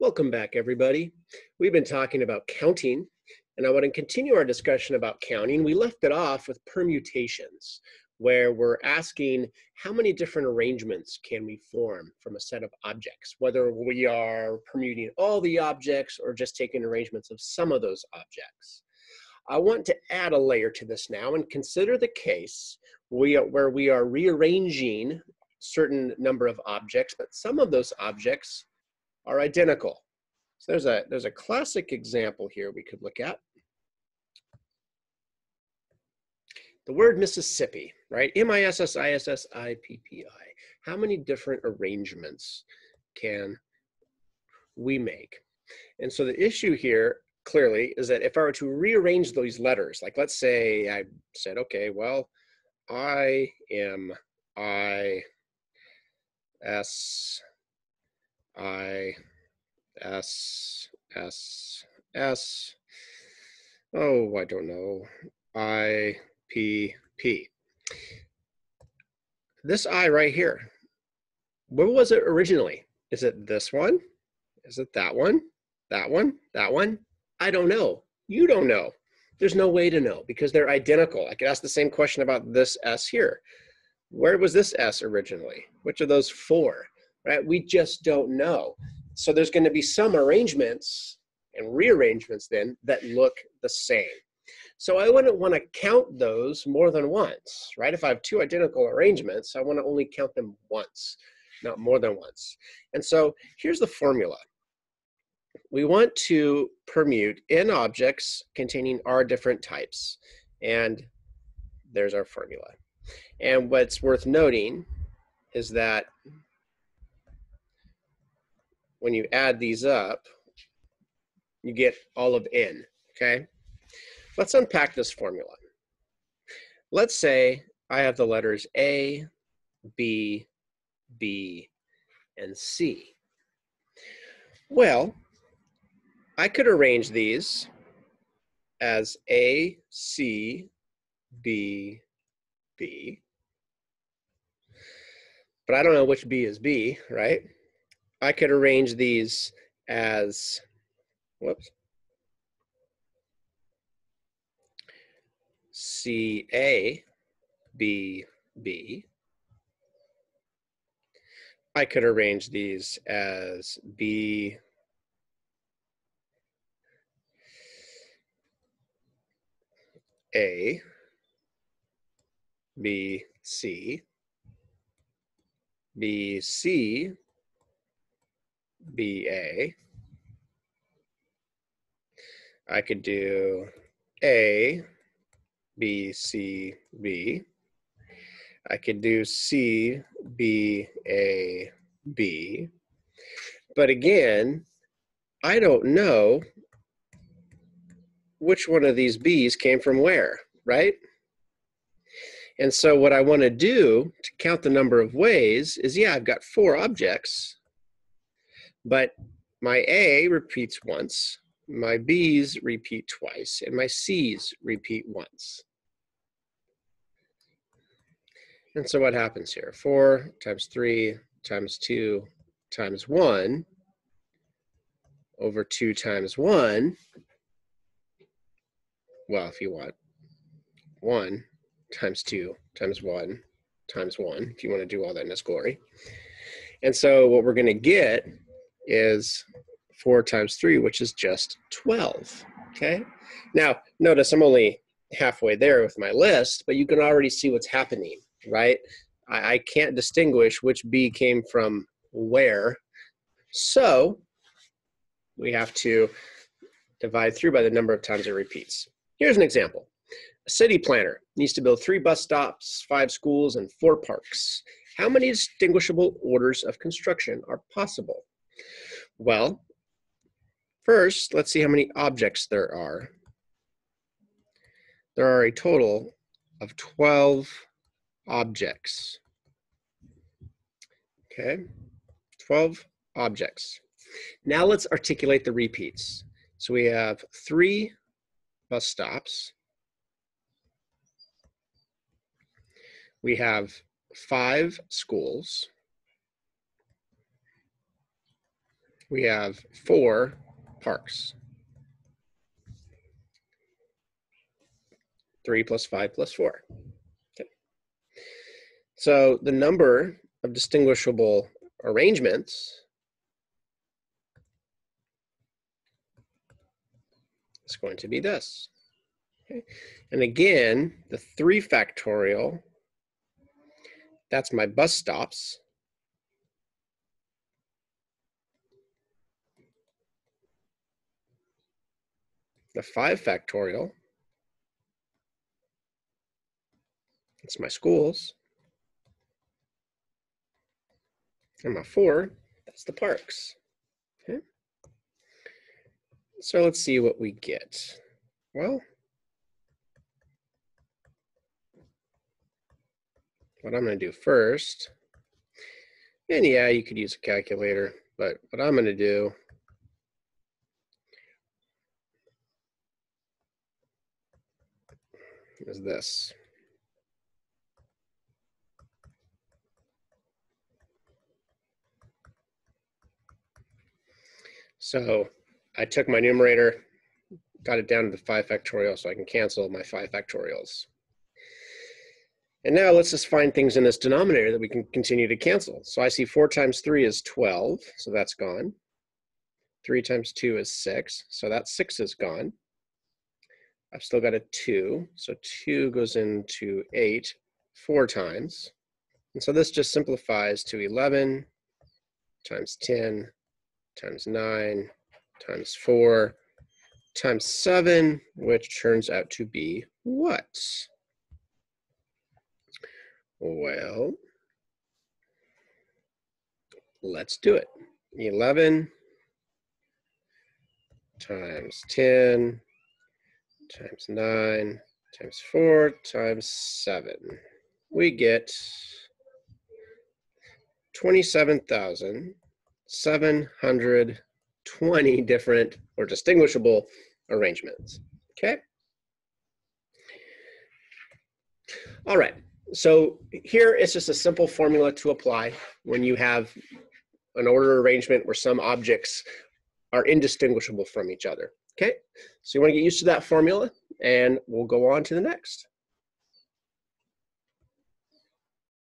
Welcome back, everybody. We've been talking about counting, and I want to continue our discussion about counting. We left it off with permutations, where we're asking how many different arrangements can we form from a set of objects, whether we are permuting all the objects or just taking arrangements of some of those objects. I want to add a layer to this now and consider the case where we are rearranging certain number of objects, but some of those objects are identical. So there's a classic example here we could look at. The word Mississippi, right? M-I-S-S-I-S-S-I-P-P-I. How many different arrangements can we make? And so the issue here clearly is that if I were to rearrange those letters, like let's say I said, okay, well, I am I-S-I-S-S, oh, I don't know, I-P-P. This I right here, where was it originally? Is it this one? Is it that one? That one? That one? I don't know. You don't know. There's no way to know because they're identical. I could ask the same question about this S here. Where was this S originally? Which of those four, right? We just don't know. So there's going to be some arrangements and rearrangements then that look the same. So I wouldn't want to count those more than once, right? If I have two identical arrangements, I want to only count them once, not more than once. And so here's the formula. We want to permute n objects containing r different types. And there's our formula. And what's worth noting is that when you add these up, you get all of n, okay? Let's unpack this formula. Let's say I have the letters A, B, B, and C. Well, I could arrange these as A, C, B, B. But I don't know which B is B, right? I could arrange these as, whoops, C, A, B, B. I could arrange these as B, A, B, C, B, C, B, A. I could do A, B, C, B. I could do C, B, A, B. But again, I don't know which one of these B's came from where, right? And so what I want to do to count the number of ways is, yeah, I've got 4 objects, but my A repeats once, my B's repeat twice, and my C's repeat once. And so what happens here? 4 times 3 times 2 times 1 over 2 times 1. Well, if you want 1 times 2 times 1 times 1, if you want to do all that in its glory. And so what we're going to get is 4 times 3, which is just 12, okay? Now, notice I'm only halfway there with my list, but you can already see what's happening, right? I can't distinguish which B came from where, so we have to divide through by the number of times it repeats. Here's an example. A city planner needs to build 3 bus stops, 5 schools, and 4 parks. How many distinguishable orders of construction are possible? Well, first, let's see how many objects there are. There are a total of 12 objects. Okay, 12 objects. Now let's articulate the repeats. So we have 3 bus stops. We have 5 schools. we have 4 parks. 3 plus 5 plus 4. Okay. So the number of distinguishable arrangements is going to be this. Okay. And again, the 3 factorial, that's my bus stops. The 5 factorial, that's my schools. And my 4, that's the parks. Okay. So let's see what we get. Well, what I'm going to do first, and yeah, you could use a calculator, but what I'm going to do is this. So I took my numerator, got it down to the 5 factorial so I can cancel my 5 factorials. And now let's just find things in this denominator that we can continue to cancel. So I see 4 times 3 is 12, so that's gone. 3 times 2 is 6, so that 6 is gone. I've still got a 2, so 2 goes into 8 4 times. And so this just simplifies to 11 times 10 times 9 times 4 times 7, which turns out to be what? Well, let's do it. 11 times 10 times 9 times 4 times 7. We get 27,720 different or distinguishable arrangements. Okay. All right. So here it's just a simple formula to apply when you have an order arrangement where some objects are indistinguishable from each other. Okay. So you want to get used to that formula, and we'll go on to the next.